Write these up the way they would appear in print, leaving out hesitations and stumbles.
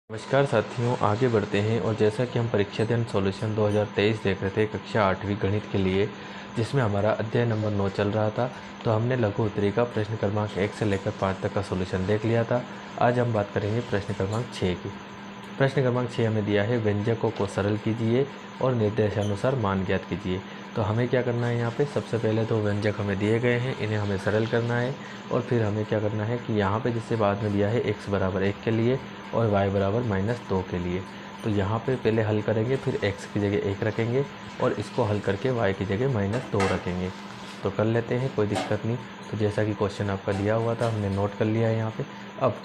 नमस्कार साथियों, आगे बढ़ते हैं। और जैसा कि हम परीक्षा अध्ययन सॉल्यूशन 2023 देख रहे थे कक्षा 8वीं गणित के लिए, जिसमें हमारा अध्याय नंबर 9 चल रहा था, तो हमने लघु उत्तरी का प्रश्न क्रमांक 1 से लेकर 5 तक का सॉल्यूशन देख लिया था। आज हम बात करेंगे प्रश्न क्रमांक 6 की। प्रश्न क्रमांक 6 हमें दिया है, व्यंजकों को सरल कीजिए और निर्देशानुसार मान ज्ञात कीजिए। तो हमें क्या करना है, यहाँ पे सबसे पहले तो व्यंजक हमें दिए गए हैं, इन्हें हमें सरल करना है। और फिर हमें क्या करना है कि यहाँ पे जिससे बाद में दिया है x बराबर 1 के लिए और y बराबर -2 के लिए, तो यहाँ पे पहले हल करेंगे, फिर x की जगह 1 रखेंगे और इसको हल करके y की जगह -2 रखेंगे। तो कर लेते हैं, कोई दिक्कत नहीं। तो जैसा कि क्वेश्चन आपका दिया हुआ था, हमने नोट कर लिया है यहाँ पे। अब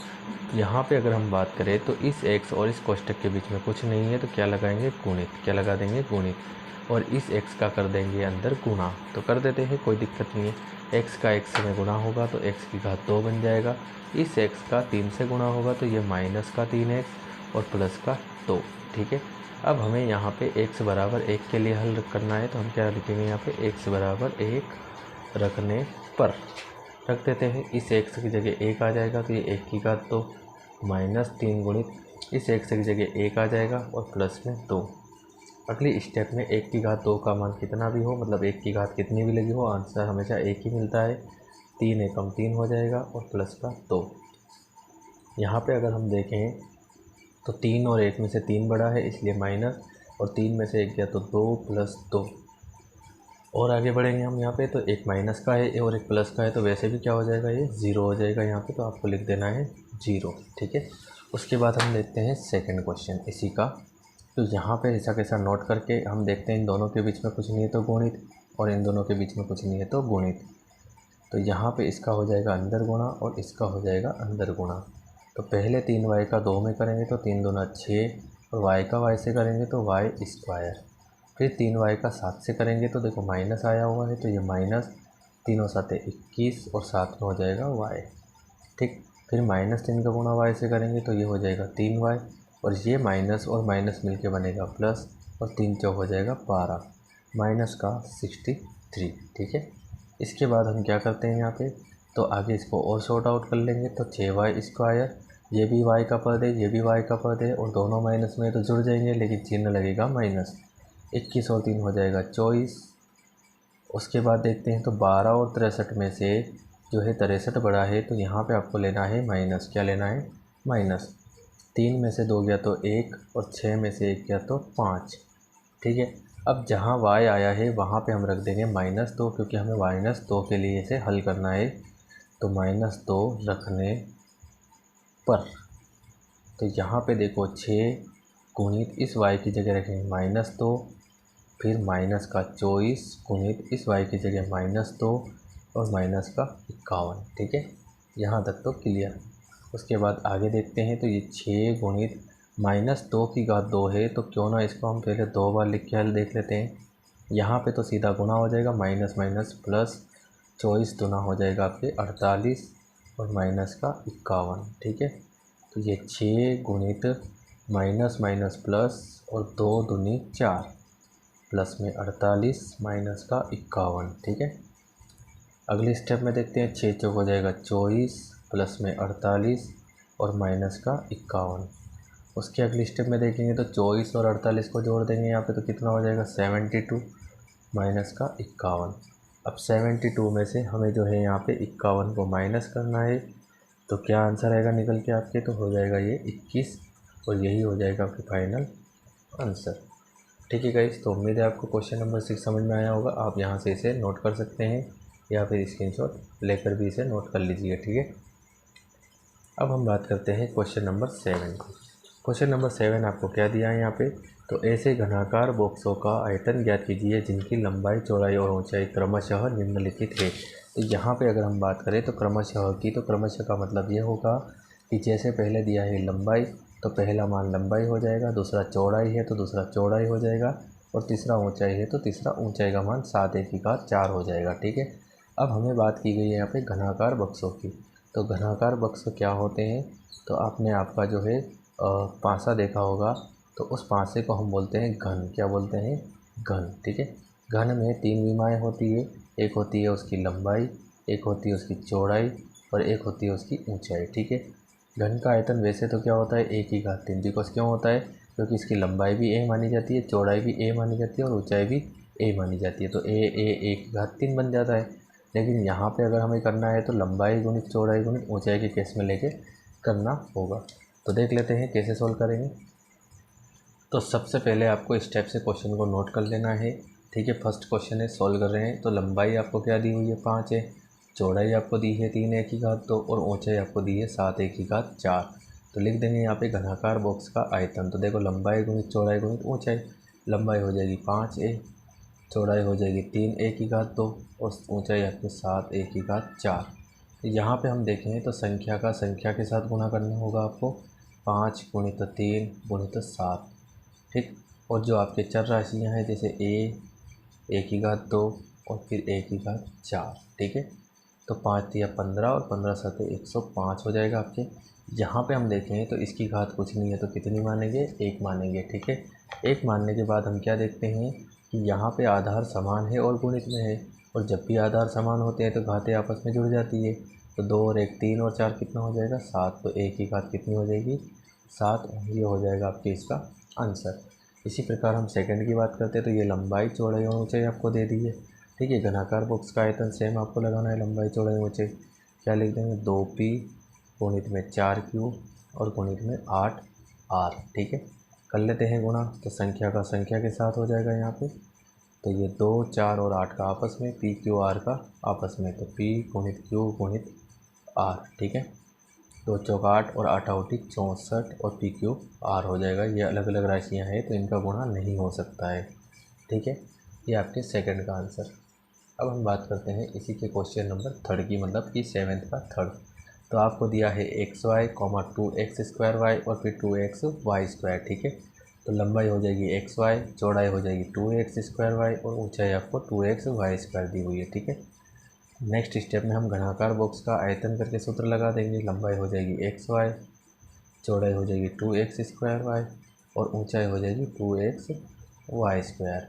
यहाँ पे अगर हम बात करें तो इस x और इस कोष्ठक के बीच में कुछ नहीं है, तो क्या लगाएंगे, गुणित। क्या लगा देंगे, गुणित। और इस x का कर देंगे अंदर गुणा। तो कर देते हैं, कोई दिक्कत नहीं है। x का x में गुणा होगा तो x की घात 2 बन जाएगा। इस x का 3 से गुणा होगा तो ये -3x और प्लस का 2। ठीक है। अब हमें यहाँ पे x बराबर 1 के लिए हल करना है, तो हम क्या लिखेंगे यहाँ पे, x बराबर 1 रखने पर रख देते हैं। इस x की जगह 1 आ जाएगा तो ये 1 की घात 2 -3 गुणित इस x की जगह 1 आ जाएगा और प्लस में 2। अगली स्टेप में 1 की घात 2 का मान कितना भी हो, मतलब 1 की घात कितनी भी लगी हो, आंसर हमेशा 1 ही मिलता है। 3 एकम 3 हो जाएगा और प्लस का 2। यहाँ पे अगर हम देखें तो 3 और 1 में से 3 बड़ा है, इसलिए माइनस, और 3 में से 1 गया तो 2 + 2। और आगे बढ़ेंगे हम यहाँ पे, तो एक माइनस का है और एक प्लस का है, तो वैसे भी क्या हो जाएगा, ये 0 हो जाएगा यहाँ पे। तो आपको लिख देना है 0। ठीक है। उसके बाद हम देखते हैं सेकंड क्वेश्चन इसी का। तो यहाँ पे ऐसा कैसा नोट करके हम देखते हैं, इन दोनों के बीच में कुछ नहीं है तो गुणित, और इन दोनों के बीच में कुछ नहीं है तो गुणित। तो यहाँ पे इसका हो जाएगा अंदर गुणा और इसका हो जाएगा अंदर गुणा। तो पहले 3y का 2 में करेंगे तो 3 दूना 6, और y का y से करेंगे तो y²। फिर 3y का 7 से करेंगे तो देखो माइनस आया हुआ है, तो ये माइनस, 3 और 7 21 और 7 में हो जाएगा y। ठीक। फिर -3 का गुणा y से करेंगे तो ये हो जाएगा 3y, और ये माइनस और माइनस मिलके बनेगा प्लस, और 3 चौक हो जाएगा 12, माइनस का 63। ठीक है। इसके बाद हम क्या करते हैं यहाँ पे, तो आगे इसको और शॉर्ट आउट कर लेंगे। तो 6y², ये भी y का पद है, ये भी y का पद है, और दोनों माइनस में तो जुड़ जाएंगे, लेकिन चिन्ह लगेगा माइनस। 21 और 3 हो जाएगा 24। उसके बाद देखते हैं तो 12 और 63 में से जो है 63 बड़ा है, तो यहाँ पे आपको लेना है माइनस। क्या लेना है, माइनस। 3 में से 2 गया तो 1, और 6 में से 1 गया तो 5। ठीक है। अब जहाँ y आया है वहाँ पे हम रख देंगे -2, क्योंकि हमें -2 के लिए इसे हल करना है। तो -2 रखने पर, तो यहाँ पे देखो 6 गुणित इस y की जगह रखेंगे -2, फिर माइनस का 24 गुणित इस y की जगह -2 और माइनस का 51। ठीक है। यहाँ तक तो क्लियर। उसके बाद आगे देखते हैं, तो ये 6 गुणित -2 की घात 2 है, तो क्यों ना इसको हम पहले 2 बार लिख के हल देख लेते हैं। यहाँ पे तो सीधा गुणा हो जाएगा, माइनस माइनस प्लस, 24 दूना हो जाएगा आपके 48 और माइनस का 51। ठीक है। तो ये 6 गुणित माइनस माइनस प्लस, और 2 दूनी 4, प्लस में 48 माइनस का 51। ठीक है। अगले स्टेप में देखते हैं, 6 चौक हो जाएगा 24, प्लस में 48 और माइनस का 51। उसके अगले स्टेप में देखेंगे तो 24 और 48 को जोड़ देंगे यहाँ पे, तो कितना हो जाएगा 72 माइनस का 51। अब 72 में से हमें जो है यहाँ पे 51 को माइनस करना है, तो क्या आंसर आएगा निकल के आपके, तो हो जाएगा ये 21, और यही हो जाएगा आपके फाइनल आंसर। ठीक है गाइस, तो उम्मीद है आपको क्वेश्चन नंबर 6 समझ में आया होगा। आप यहाँ से इसे नोट कर सकते हैं, या फिर स्क्रीनशॉट लेकर भी इसे नोट कर लीजिए। ठीक है। अब हम बात करते हैं क्वेश्चन नंबर 7 की। क्वेश्चन नंबर 7 आपको क्या दिया है यहाँ पे, तो ऐसे घनाकार बॉक्सों का आयतन ज्ञात कीजिए जिनकी लंबाई, चौड़ाई और ऊंचाई क्रमशः निम्नलिखित है। तो यहाँ पे अगर हम बात करें तो क्रमशः की, तो क्रमशः का मतलब ये होगा कि जैसे पहले दिया है लंबाई, तो पहला मान लंबाई हो जाएगा, दूसरा चौड़ाई है तो दूसरा चौड़ाई हो जाएगा, और तीसरा ऊंचाई है तो तीसरा ऊंचाई का मान 7 हो जाएगा। ठीक है। अब हमें बात की गई है यहाँ पे घनाकार बक्सों की। तो घनाकार बक्स क्या होते हैं, तो आपने आपका जो है पासा देखा होगा, तो उस पासे को हम बोलते हैं घन। क्या बोलते हैं, घन। ठीक है। घन में 3 विमाएँ होती है, एक होती है उसकी लंबाई, एक होती है उसकी चौड़ाई, और एक होती है उसकी ऊंचाई। ठीक है। घन का आयतन वैसे तो क्या होता है, एक ही घात 3, बिकॉज क्यों होता है, क्योंकि इसकी लंबाई भी a मानी जाती है, चौड़ाई भी a मानी जाती है और ऊंचाई भी a मानी जाती है, तो a एक घात 3 बन जाता है। लेकिन यहाँ पे अगर हमें करना है तो लंबाई गुणित चौड़ाई गुणित ऊंचाई के केस में लेके करना होगा। तो देख लेते हैं कैसे सोल्व करेंगे। तो सबसे पहले आपको स्टेप से क्वेश्चन को नोट कर लेना है, ठीक है। फर्स्ट क्वेश्चन है, सोल्व कर रहे हैं। तो लंबाई आपको क्या दी हुई है, 5 है, चौड़ाई आपको दी है 3 एक की घात 2 और ऊंचाई आपको दी है 7 एक की घात 4। तो लिख देंगे यहाँ पे घनाकार बॉक्स का आयतन। तो देखो लंबाई गुणित चौड़ाई गुणित ऊंचाई, लंबाई हो जाएगी 5a, चौड़ाई हो जाएगी 3 एक की घात 2 और ऊंचाई आपकी 7 एक की घात 4। तो यहाँ पे हम देखें तो संख्या का संख्या के साथ गुणा करना होगा आपको, 5 गुणित 3 गुणित 7, ठीक। और जो आपके चर राशियाँ हैं जैसे एक की घात 2 और फिर एक की घात 4, ठीक है। तो 5 दिया 15 और 15 7 105 हो जाएगा आपके। यहाँ पे हम देखें तो इसकी घात कुछ नहीं है तो कितनी मानेंगे, 1 मानेंगे, ठीक है। 1 मानने के बाद हम क्या देखते हैं कि यहाँ पे आधार समान है और गुणित में है, और जब भी आधार समान होते हैं तो घातें आपस में जुड़ जाती है। तो 2 और 1 3 और 4 कितना हो जाएगा, 7। तो एक की घात कितनी हो जाएगी, 7। ये हो जाएगा आपके इसका आंसर। इसी प्रकार हम सेकंड की बात करते हैं। तो ये लंबाई चौड़ाई और ऊंचाई आपको दे दी है, ठीक है। घनाकार बॉक्स का आयतन सेम आपको लगाना है, लंबाई चौड़ाई ऊंचाई क्या लिख देंगे, 2p गुणित में 4q और गुणित में 8r, ठीक है। कर लेते हैं गुणा। तो संख्या का संख्या के साथ हो जाएगा यहाँ पे। तो ये 2 4 और 8 का आपस में, p q r का आपस में, तो p गुणित q गुणित r, ठीक है। 2 चौक 8 और 8 आउटी 64 और पी क्यू आर हो जाएगा। ये अलग अलग राशियाँ हैं तो इनका गुणा नहीं हो सकता है, ठीक है। ये आपके सेकंड का आंसर। अब हम बात करते हैं इसी के क्वेश्चन नंबर थर्ड की, मतलब कि 7th का थर्ड। तो आपको दिया है xy, 2x² y और फिर 2xy², ठीक है। तो लंबाई हो जाएगी xy, चौड़ाई हो जाएगी 2x² y और ऊंचाई आपको 2xy² दी हुई है, ठीक है। नेक्स्ट स्टेप में हम घनाकार बॉक्स का आयतन करके सूत्र लगा देंगे। लंबाई हो जाएगी xy, चौड़ाई हो जाएगी 2x² y और ऊंचाई हो जाएगी 2xy²।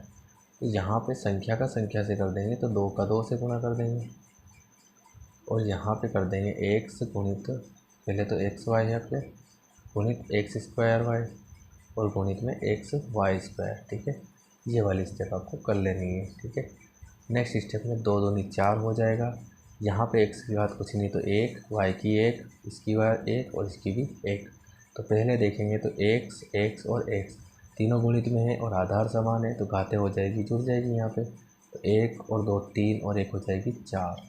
तो यहाँ पे संख्या का संख्या से कर देंगे तो 2 का 2 से गुणा कर देंगे और यहाँ पे कर देंगे x गुणित, पहले तो xy है अपने, गुणित x² y और गुणित में xy², ठीक है। ये वाली स्टेप आपको कर लेनी है, ठीक है। नेक्स्ट स्टेप में 2 दूनी 4 हो जाएगा। यहाँ पे x की घात कुछ नहीं तो 1, y की 1, इसकी घात 1 और इसकी भी 1। तो पहले देखेंगे तो x और x तीनों गुणित में है और आधार समान है तो घातें हो जाएगी, जुड़ जाएगी यहाँ पे। तो 1 और 2 3 और 1 हो जाएगी 4।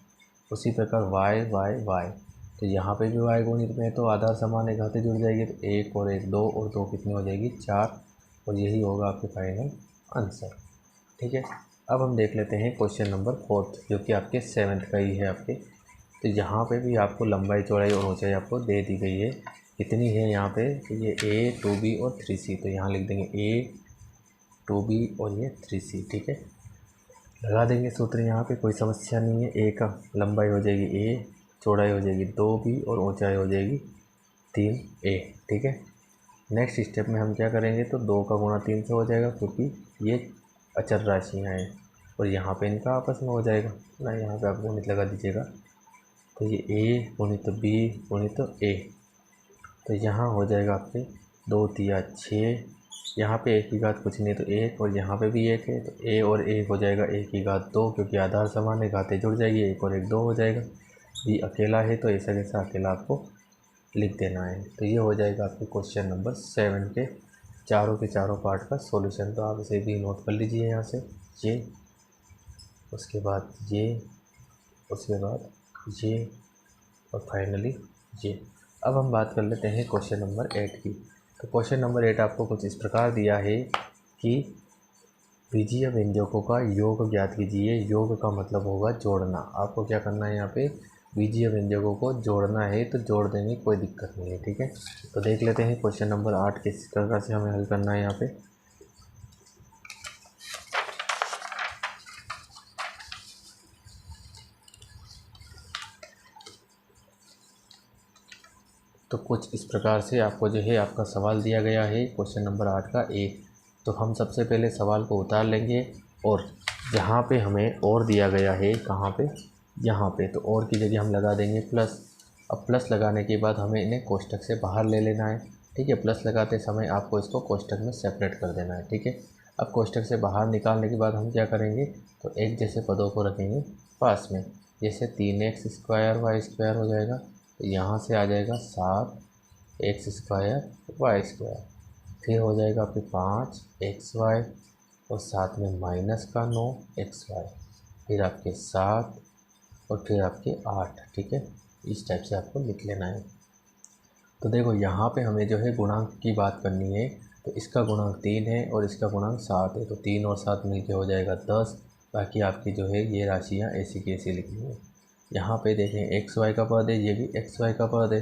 उसी प्रकार y, तो यहाँ पे भी y गुणित में है तो आधार समान है, घातें जुड़ जाएगी। तो 1 और 1 2 और 2 कितनी हो जाएगी, 4। और यही होगा आपके फाइनल आंसर, ठीक है। अब हम देख लेते हैं क्वेश्चन नंबर 4 जो कि आपके 7th का ही है आपके। तो यहाँ पे भी आपको लंबाई चौड़ाई और ऊंचाई आपको दे दी गई है, कितनी है यहाँ पे, तो ये a 2b और 3c। तो यहाँ लिख देंगे a 2b और ये 3c, ठीक है। लगा देंगे सूत्र, यहाँ पे कोई समस्या नहीं है। a का लंबाई हो जाएगी a, चौड़ाई हो जाएगी 2b और ऊंचाई हो जाएगी 3a, ठीक है। नेक्स्ट स्टेप में हम क्या करेंगे तो 2 का गुणा 3 से हो जाएगा क्योंकि ये अचर राशियाँ हैं और यहाँ पे इनका आपस में हो जाएगा ना, यहाँ पे आप गुणित लगा दीजिएगा। तो ये a गुणित b गुणित a, तो यहाँ हो जाएगा आपके 2 तिया 6, यहाँ पे 1 की घात कुछ नहीं तो 1 और यहाँ पे भी 1 है तो a और 1 हो जाएगा 1 की घात 2, क्योंकि आधार समान है, घातें जुड़ जाएगी, 1 और 1 2 हो जाएगा। b अकेला है तो ऐसा कैसा अकेला आपको लिख देना है। तो ये हो जाएगा आपके क्वेश्चन नंबर 7 के चारों के चारों पार्ट का सॉल्यूशन। तो आप इसे भी नोट कर लीजिए यहाँ से, ये, उसके बाद ये, उसके बाद ये और फाइनली ये। अब हम बात कर लेते हैं क्वेश्चन नंबर 8 की। तो क्वेश्चन नंबर 8 आपको कुछ इस प्रकार दिया है कि बीजीय व्यंजकों का योग ज्ञात कीजिए। योग का मतलब होगा जोड़ना। आपको क्या करना है, यहाँ पे बीजीय व्यंजकों को जोड़ना है तो जोड़ देंगे, कोई दिक्कत नहीं है, ठीक है। तो देख लेते हैं क्वेश्चन नंबर 8 किस प्रकार से हमें हल करना है यहाँ पे। तो कुछ इस प्रकार से आपको जो है आपका सवाल दिया गया है क्वेश्चन नंबर 8 का ए। तो हम सबसे पहले सवाल को उतार लेंगे और जहाँ पे हमें और दिया गया है, कहाँ पे, यहाँ पे, तो और की जगह हम लगा देंगे प्लस। अब प्लस लगाने के बाद हमें इन्हें कोष्टक से बाहर ले लेना है। ठीक है, प्लस लगाते समय आपको इसको कोष्टक में सेपरेट कर देना है। ठीक है, अब कोष्टक से बाहर निकालने के बाद हम क्या करेंगे, तो एक जैसे पदों को रखेंगे पास में। जैसे 3x² y² हो जाएगा, तो यहाँ से आ जाएगा 7x² y²। फिर हो जाएगा आपके 5xy और साथ में माइनस का 9xy, फिर आपके 7 और फिर आपके 8। ठीक है, इस टाइप से आपको लिख लेना है। तो देखो यहाँ पे हमें जो है गुणांक की बात करनी है, तो इसका गुणांक 3 है और इसका गुणांक 7 है, तो 3 और 7 मिलके हो जाएगा 10। बाकी आपकी जो है ये राशियाँ ऐसी की ऐसी लिखनी है। यहाँ पे देखें xy का पद है, ये भी xy का पद है।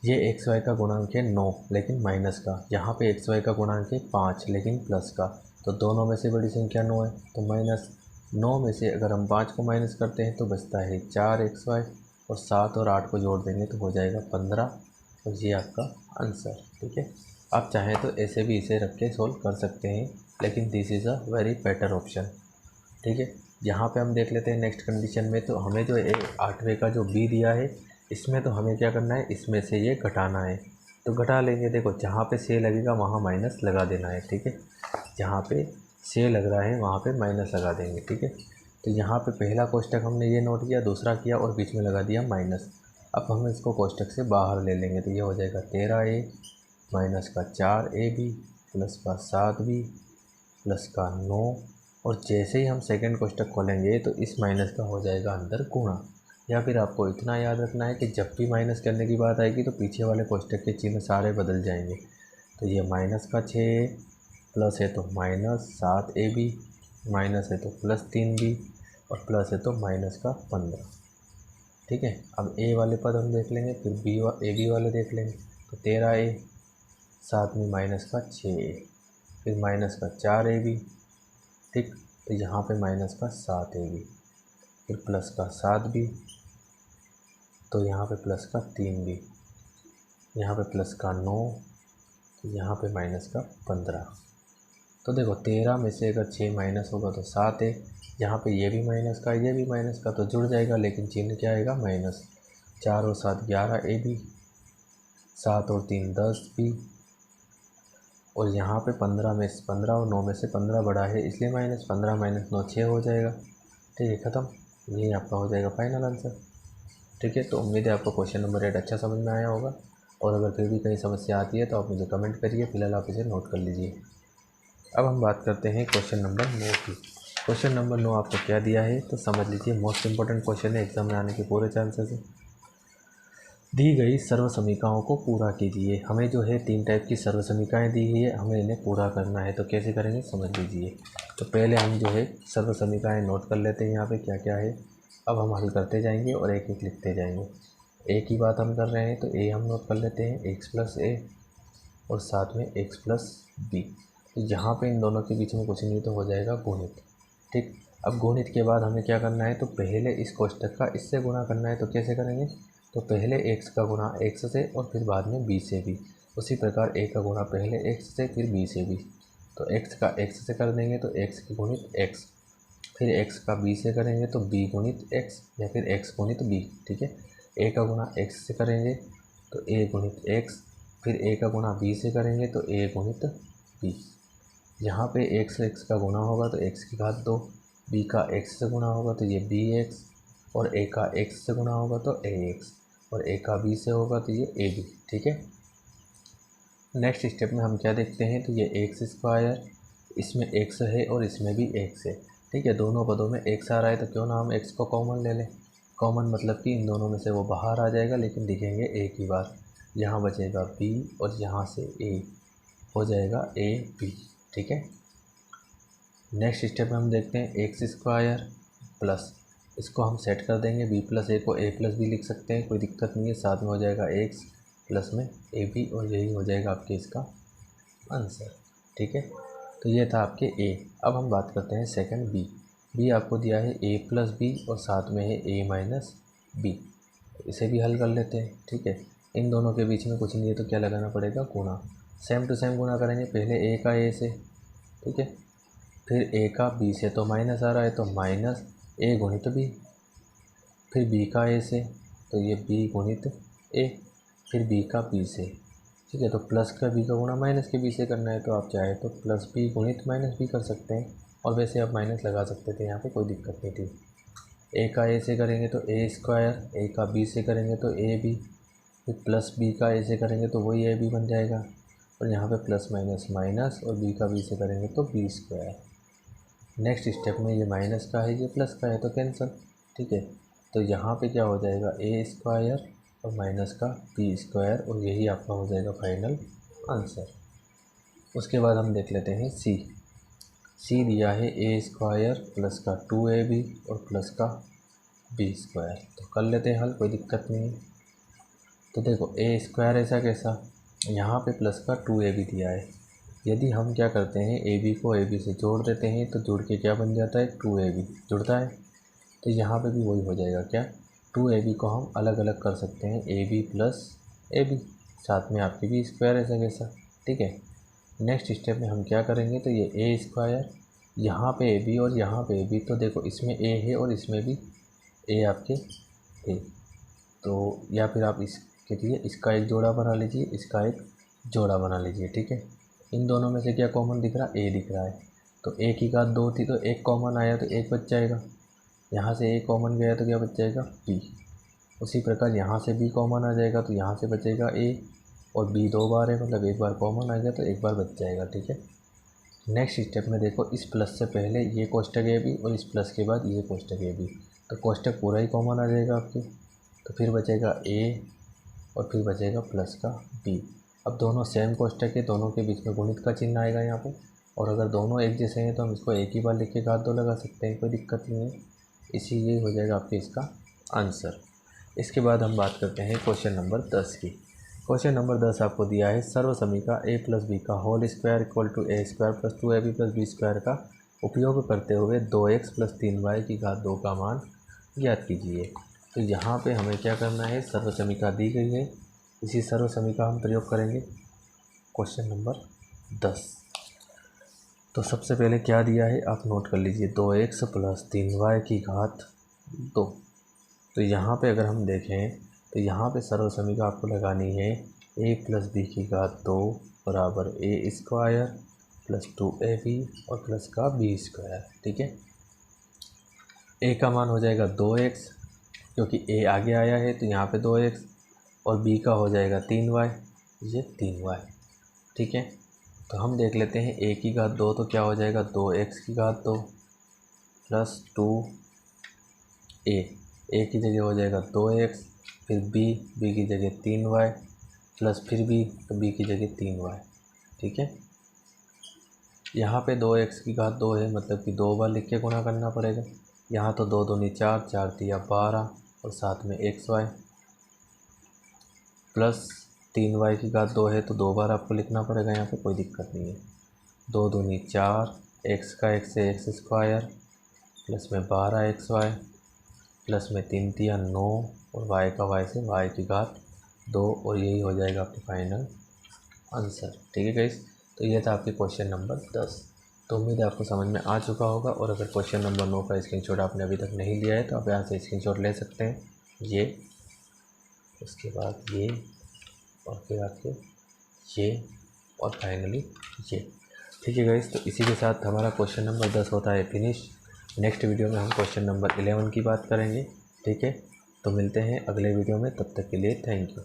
ये xy का गुणांक है 9 लेकिन माइनस का, यहाँ पे xy का गुणांक है 5 लेकिन प्लस का। तो दोनों में से बड़ी संख्या 9 है, तो माइनस 9 में से अगर हम 5 को माइनस करते हैं तो बचता है 4xy और 7 और 8 को जोड़ देंगे तो हो जाएगा 15 और ये आपका आंसर। ठीक है, आप चाहें तो ऐसे भी इसे रख के सोल्व कर सकते हैं, लेकिन this is a very better option. ठीक है, यहाँ पे हम देख लेते हैं नेक्स्ट कंडीशन में। तो हमें जो 8वें का जो बी दिया है, इसमें तो हमें क्या करना है, इसमें से ये घटाना है। तो घटा लेंगे, देखो जहाँ पे से लगेगा वहाँ माइनस लगा देना है। ठीक है, जहाँ पे से लग रहा है वहाँ पे माइनस लगा देंगे। ठीक है, तो यहाँ पे पहला कोष्टक हमने ये नोट किया, दूसरा किया और बीच में लगा दिया माइनस। अब हम इसको कोष्टक से बाहर ले लेंगे, तो ये हो जाएगा 13a माइनस का 4ab प्लस का 7b प्लस का 9। और जैसे ही हम सेकंड कोष्टक खोलेंगे तो इस माइनस का हो जाएगा अंदर गुणा। या फिर आपको इतना याद रखना है कि जब भी माइनस करने की बात आएगी तो पीछे वाले कोष्टक के चिन्ह सारे बदल जाएंगे। तो ये माइनस का 6 प्लस है तो माइनस 7ab, माइनस है तो प्लस 3b और प्लस है तो माइनस का 15। ठीक है, अब ए वाले पद हम देख लेंगे, फिर ए बी वाले देख लेंगे। तो 13a, साथ में माइनस का 6a, फिर माइनस का 4ab। ठीक, तो यहाँ पे माइनस का 7ab, फिर प्लस का 7b, तो यहाँ पे प्लस का 3b, यहाँ पे प्लस का 9, तो यहाँ पे माइनस का 15। तो देखो 13 में से अगर 6 माइनस होगा तो 7 है, यहाँ पे ये भी माइनस का ये भी माइनस का, तो जुड़ जाएगा लेकिन चिन्ह क्या आएगा, माइनस। 4 और 7 11ab, 7 और 3 10b, और यहाँ पे 15 में 15 और 9 में से 15 बड़ा है इसलिए माइनस। 15 माइनस 9 6 हो जाएगा। ठीक है, ख़त्म। ये आपका हो जाएगा फाइनल आंसर। ठीक है, तो उम्मीद है आपको क्वेश्चन नंबर 8 अच्छा समझ में आया होगा, और अगर फिर भी कहीं समस्या आती है तो आप मुझे कमेंट करिए, फिलहाल आप इसे नोट कर लीजिए। अब हम बात करते हैं क्वेश्चन नंबर 9 की। क्वेश्चन नंबर 9 आपको क्या दिया है तो समझ लीजिए, मोस्ट इंपॉर्टेंट क्वेश्चन है, एग्जाम में आने के पूरे चांसेस है। दी गई सर्व समीकरणों को पूरा कीजिए। हमें जो है 3 टाइप की सर्व समीकरण दी हुई है, हमें इन्हें पूरा करना है। तो कैसे करेंगे समझ लीजिए। तो पहले हम जो है सर्व समीकरण नोट कर लेते हैं यहाँ पे क्या क्या है। अब हम हल करते जाएंगे और एक एक लिखते जाएंगे। ए की बात हम कर रहे हैं तो ए हम नोट कर लेते हैं, x प्लस ए और साथ में x प्लस बी। तो यहाँ पे इन दोनों के बीच में कुछ नहीं तो हो जाएगा गुणित। ठीक, अब गुणित के बाद हमें क्या करना है, तो पहले इस कोष्टक का इससे गुणा करना है। तो कैसे करेंगे, तो पहले x का गुणा x से और फिर बाद में b से भी। उसी प्रकार a का गुणा पहले x से फिर b से भी। तो x का x से कर देंगे तो x की गुणित x, फिर x का b से करेंगे तो b गुणित x या फिर x गुणित b। ठीक है, a का गुणा x से करेंगे तो a गुणित x, फिर a का गुणा b से करेंगे तो a गुणित b। यहाँ पे x का गुणा होगा तो x की घात 2, b का x से गुणा होगा तो ये bx, और a का x से गुणा होगा तो ax, और a का b से होगा तो ये ab। ठीक है, नेक्स्ट स्टेप में हम क्या देखते हैं, तो ये x², इसमें x है और इसमें भी x है। ठीक है, दोनों पदों में x आ रहा है तो क्यों ना हम x को कॉमन ले लें। कॉमन मतलब कि इन दोनों में से वो बाहर आ जाएगा, लेकिन दिखेंगे एक ही बार। यहाँ बचेगा b और यहाँ से a, हो जाएगा ab। ठीक है, नेक्स्ट स्टेप में हम देखते हैं x² प्लस, इसको हम सेट कर देंगे, b प्लस a को a प्लस b लिख सकते हैं, कोई दिक्कत नहीं है। साथ में हो जाएगा x प्लस में ab, और यही हो जाएगा आपके इसका आंसर। ठीक है, तो ये था आपके a। अब हम बात करते हैं सेकंड b आपको दिया है a प्लस b और साथ में है a माइनस b। इसे भी हल कर लेते हैं। ठीक है, इन दोनों के बीच में कुछ नहीं है तो क्या लगाना पड़ेगा, गुणा। सेम टू सेम गुणा करेंगे, पहले a का a से, ठीक है, फिर a का b से, तो माइनस आ रहा है तो माइनस a गुणित b, फिर b का a से, तो ये b गुणित a, फिर b का b से, ठीक है। तो प्लस का b का गुणा माइनस के b से करना है, तो आप चाहे तो प्लस b गुणित माइनस b कर सकते हैं, और वैसे आप माइनस लगा सकते थे, यहाँ पे कोई दिक्कत नहीं थी। a का a से करेंगे तो a स्क्वायर, a का b से करेंगे तो a b, फिर प्लस b का a से करेंगे तो वही a b बन जाएगा, और यहाँ पे प्लस माइनस माइनस, और b का b से करेंगे तो b स्क्वायर। नेक्स्ट स्टेप में ये माइनस का है, ये प्लस का है, तो कैंसिल, ठीक है। तो यहाँ पे क्या हो जाएगा, a स्क्वायर और माइनस का b स्क्वायर, और यही आपका हो जाएगा फाइनल आंसर। उसके बाद हम देख लेते हैं सी दिया है a स्क्वायर प्लस का 2ab और प्लस का b स्क्वायर। तो कर लेते हैं हल, कोई दिक्कत नहीं है। तो देखो a स्क्वायर ऐसा कैसा, यहाँ पे प्लस का 2ab दिया है, यदि हम क्या करते हैं ab को ab से जोड़ देते हैं तो जुड़ के क्या बन जाता है, 2ab जुड़ता है। तो यहाँ पे भी वही हो जाएगा, क्या 2ab को हम अलग अलग कर सकते हैं, ab प्लस ab, साथ में आपके b स्क्वायर ऐसा कैसा, ठीक है। नेक्स्ट स्टेप में हम क्या करेंगे, तो ये a स्क्वायर, यहाँ पे ab और यहाँ पे ab, तो देखो इसमें a है और इसमें भी a आपके a, तो या फिर आप इसके लिए इसका एक जोड़ा बना लीजिए, इसका एक जोड़ा बना लीजिए, ठीक है। इन दोनों में से क्या कॉमन दिख रहा है, a दिख रहा है, तो a की घात 2 थी, तो एक कॉमन आया तो एक बच जाएगा, यहाँ से a कॉमन गया तो क्या बच जाएगा, b। उसी प्रकार यहाँ से b कॉमन आ जाएगा, तो यहाँ से बचेगा a, और b 2 बार है, मतलब एक बार कॉमन आ गया तो एक बार बच जाएगा, ठीक है। नेक्स्ट स्टेप में देखो, इस प्लस से पहले ये कोष्टक a b और इस प्लस के बाद ये कोष्टक a b, तो कोष्टक पूरा ही कॉमन आ जाएगा आपके, तो फिर बचेगा a और फिर बचेगा प्लस का b। अब दोनों सेम कोष्टक है, दोनों के बीच में गुणित का चिन्ह आएगा यहाँ पे, और अगर दोनों एक जैसे हैं तो हम इसको एक ही बार लिख के घात 2 लगा सकते हैं, कोई दिक्कत नहीं है। इसीलिए हो जाएगा आपके इसका आंसर। इसके बाद हम बात करते हैं क्वेश्चन नंबर 10 की। क्वेश्चन नंबर 10 आपको दिया है, सर्व समीका a प्लस बी का whole square equal to a square plus 2ab plus b square का उपयोग करते हुए 2x प्लस 3y की घात 2 का मान ज्ञात कीजिए। तो यहाँ पे हमें क्या करना है, सर्व समीका दी गई है, इसी सर्व समीका हम प्रयोग करेंगे। क्वेश्चन नंबर 10, तो सबसे पहले क्या दिया है आप नोट कर लीजिए, 2x प्लस 3y की घात 2। तो यहाँ पे अगर हम देखें तो यहाँ पे सर्व समीका आपको लगानी है a प्लस बी की घात 2 बराबर a स्क्वायर प्लस 2ab और प्लस का b स्क्वायर, ठीक है। a का मान हो जाएगा 2x, क्योंकि a आगे आया है तो यहाँ पे 2x, और b का हो जाएगा 3y, ये 3y, ठीक है। तो हम देख लेते हैं a की घात 2, तो क्या हो जाएगा 2x की घात 2 प्लस 2a, a की जगह हो जाएगा 2x, फिर b की जगह 3y प्लस फिर b, तो b की जगह 3y, ठीक है। यहाँ पे 2x की घात 2 है, मतलब कि 2 बार लिख के गुणा करना पड़ेगा। यहाँ तो 2 दूनी 4, 4 तिया 12 और साथ में xy प्लस 3y की घात 2 है, तो 2 बार आपको लिखना पड़ेगा, यहाँ पे कोई दिक्कत नहीं है। 2 दूनी 4, x का x से x स्क्वायर प्लस में 12xy प्लस में 3 तिया 9 और y का y से y की घात 2, और यही हो जाएगा आपके फाइनल आंसर, ठीक है गाइस। तो ये था आपके क्वेश्चन नंबर 10। तो उम्मीद है आपको समझ में आ चुका होगा, और अगर क्वेश्चन नंबर 9 का स्क्रीनशॉट आपने अभी तक नहीं लिया है तो आप यहाँ से स्क्रीनशॉट ले सकते हैं, ये, उसके बाद ये, और फिर आपके ये, और फाइनली ये, ठीक है गाइस। तो इसी के साथ हमारा क्वेश्चन नंबर 10 होता है फिनिश। नेक्स्ट वीडियो में हम क्वेश्चन नंबर 11 की बात करेंगे, ठीक है। तो मिलते हैं अगले वीडियो में, तब तक के लिए थैंक यू।